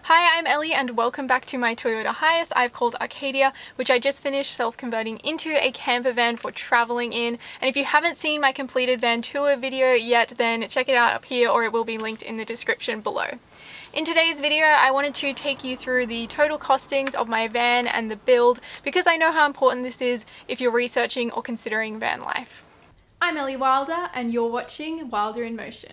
Hi, I'm Ellie and welcome back to my Toyota Hiace I've called Arcadia, which I just finished self-converting into a camper van for traveling in. And if you haven't seen my completed van tour video yet, then check it out up here or it will be linked in the description below. In today's video, I wanted to take you through the total costings of my van and the build because I know how important this is if you're researching or considering van life. I'm Ellie Wilder and you're watching Wilder in Motion.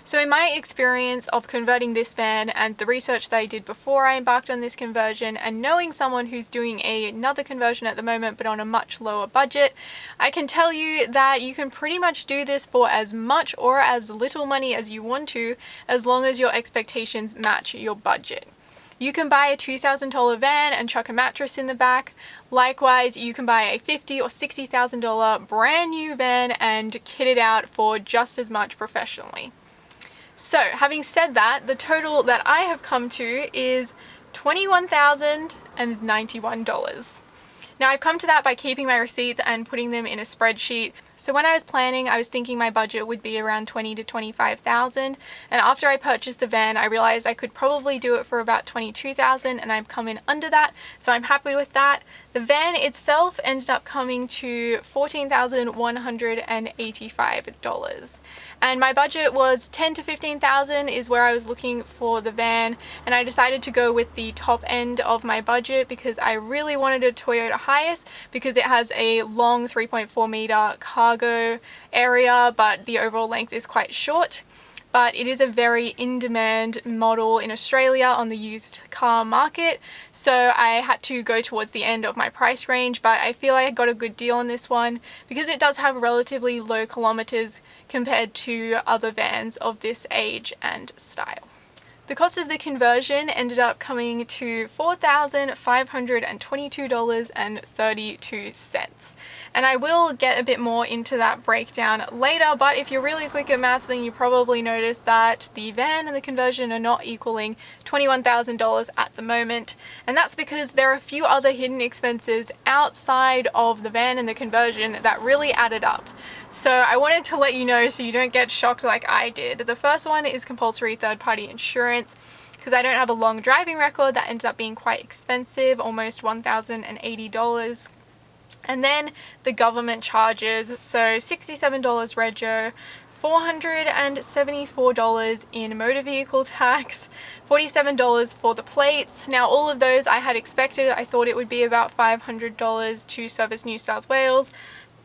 So in my experience of converting this van and the research that I did before I embarked on this conversion and knowing someone who's doing another conversion at the moment but on a much lower budget, I can tell you that you can pretty much do this for as much or as little money as you want to, as long as your expectations match your budget. You can buy a $2,000 van and chuck a mattress in the back. Likewise, you can buy a $50,000 or $60,000 brand new van and kit it out for just as much professionally. So, having said that, the total that I have come to is $21,091. Now, I've come to that by keeping my receipts and putting them in a spreadsheet. So when I was planning, I was thinking my budget would be around $20,000 to $25,000, and after I purchased the van, I realized I could probably do it for about $22,000, and I've come in under that, so I'm happy with that. The van itself ended up coming to $14,185, and my budget was $10,000 to $15,000 is where I was looking for the van, and I decided to go with the top end of my budget because I really wanted a Toyota Hiace because it has a long 3.4 meter cargo area, but the overall length is quite short. But it is a very in-demand model in Australia on the used car market, so I had to go towards the end of my price range, but I feel I got a good deal on this one because it does have relatively low kilometers compared to other vans of this age and style. The cost of the conversion ended up coming to $4,522.32. And I will get a bit more into that breakdown later, but if you're really quick at maths, then you probably noticed that the van and the conversion are not equaling $21,000 at the moment. And that's because there are a few other hidden expenses outside of the van and the conversion that really added up. So I wanted to let you know so you don't get shocked like I did. The first one is compulsory third-party insurance, because I don't have a long driving record. That ended up being quite expensive, almost $1,080. And then the government charges, so $67 rego, $474 in motor vehicle tax, $47 for the plates. Now all of those I had expected. I thought it would be about $500 to service New South Wales.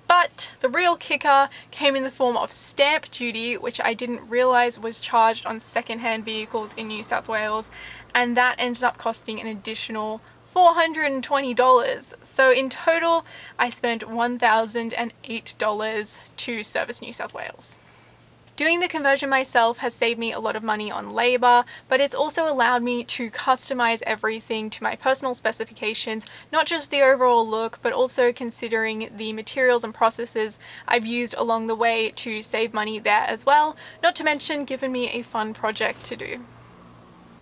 But the real kicker came in the form of stamp duty, which I didn't realise was charged on second-hand vehicles in New South Wales, and that ended up costing an additional $420. So in total, I spent $1,008 to service New South Wales. Doing the conversion myself has saved me a lot of money on labour, but it's also allowed me to customise everything to my personal specifications, not just the overall look, but also considering the materials and processes I've used along the way to save money there as well, not to mention given me a fun project to do.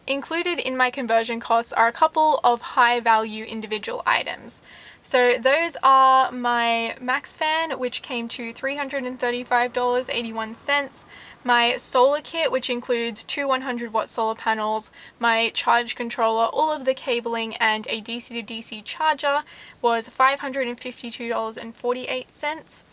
Included in my conversion costs are a couple of high value individual items. So those are my Max fan, which came to $335.81, my solar kit, which includes two 100-watt solar panels, my charge controller, all of the cabling, and a DC to DC charger was $552.48.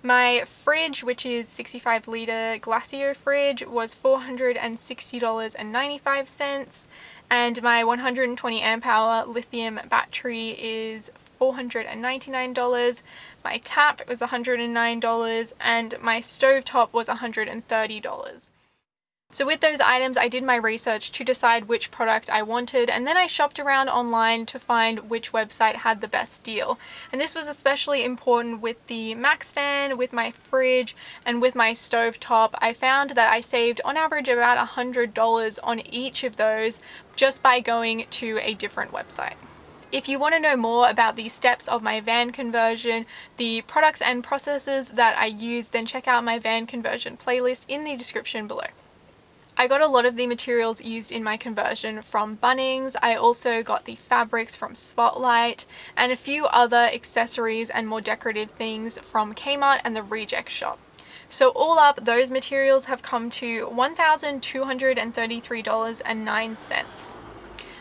My fridge, which is 65-litre Glacio fridge, was $460.95, and my 120 amp hour lithium battery is $499. My tap was $109, and my stovetop was $130. So with those items, I did my research to decide which product I wanted, and then I shopped around online to find which website had the best deal. And this was especially important with the Max fan, with my fridge, and with my stovetop. I found that I saved on average about $100 on each of those just by going to a different website. If you want to know more about the steps of my van conversion, the products and processes that I used, then check out my van conversion playlist in the description below. I got a lot of the materials used in my conversion from Bunnings. I also got the fabrics from Spotlight and a few other accessories and more decorative things from Kmart and the Reject Shop. So all up, those materials have come to $1,233.09.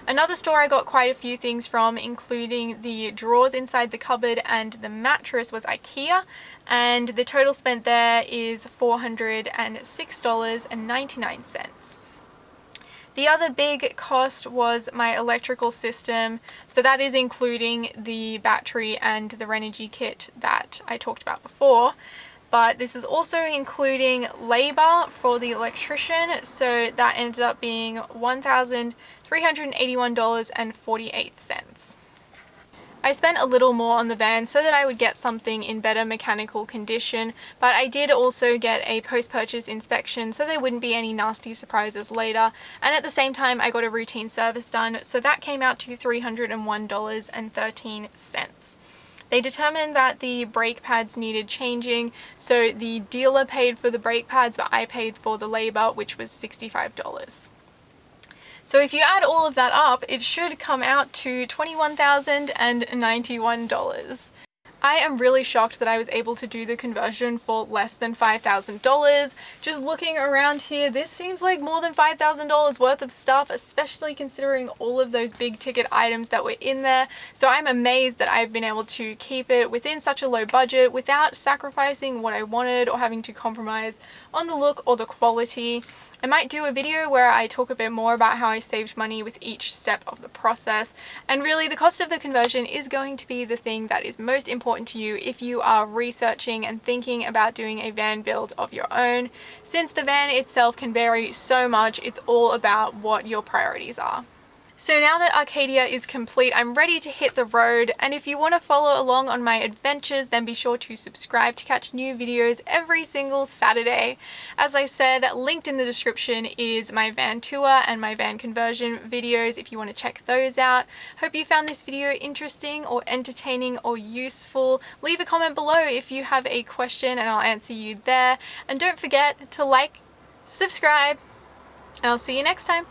Another store I got quite a few things from, including the drawers inside the cupboard and the mattress, was IKEA, and the total spent there is $406.99. The other big cost was my electrical system, so that is including the battery and the Renogy kit that I talked about before. But this is also including labor for the electrician, so that ended up being $1,381.48. I spent a little more on the van so that I would get something in better mechanical condition, but I did also get a post-purchase inspection so there wouldn't be any nasty surprises later, and at the same time I got a routine service done, so that came out to $301.13. They determined that the brake pads needed changing, so the dealer paid for the brake pads, but I paid for the labor, which was $65. So if you add all of that up, it should come out to $21,091. I am really shocked that I was able to do the conversion for less than $5,000. Just looking around here, this seems like more than $5,000 worth of stuff, especially considering all of those big ticket items that were in there. So I'm amazed that I've been able to keep it within such a low budget without sacrificing what I wanted or having to compromise on the look or the quality. I might do a video where I talk a bit more about how I saved money with each step of the process, and really the cost of the conversion is going to be the thing that is most important to you if you are researching and thinking about doing a van build of your own. Since the van itself can vary so much, it's all about what your priorities are. So now that Arcadia is complete, I'm ready to hit the road, and if you want to follow along on my adventures, then be sure to subscribe to catch new videos every single Saturday. As I said, linked in the description is my van tour and my van conversion videos if you want to check those out. Hope you found this video interesting or entertaining or useful. Leave a comment below if you have a question and I'll answer you there. And don't forget to like, subscribe, and I'll see you next time.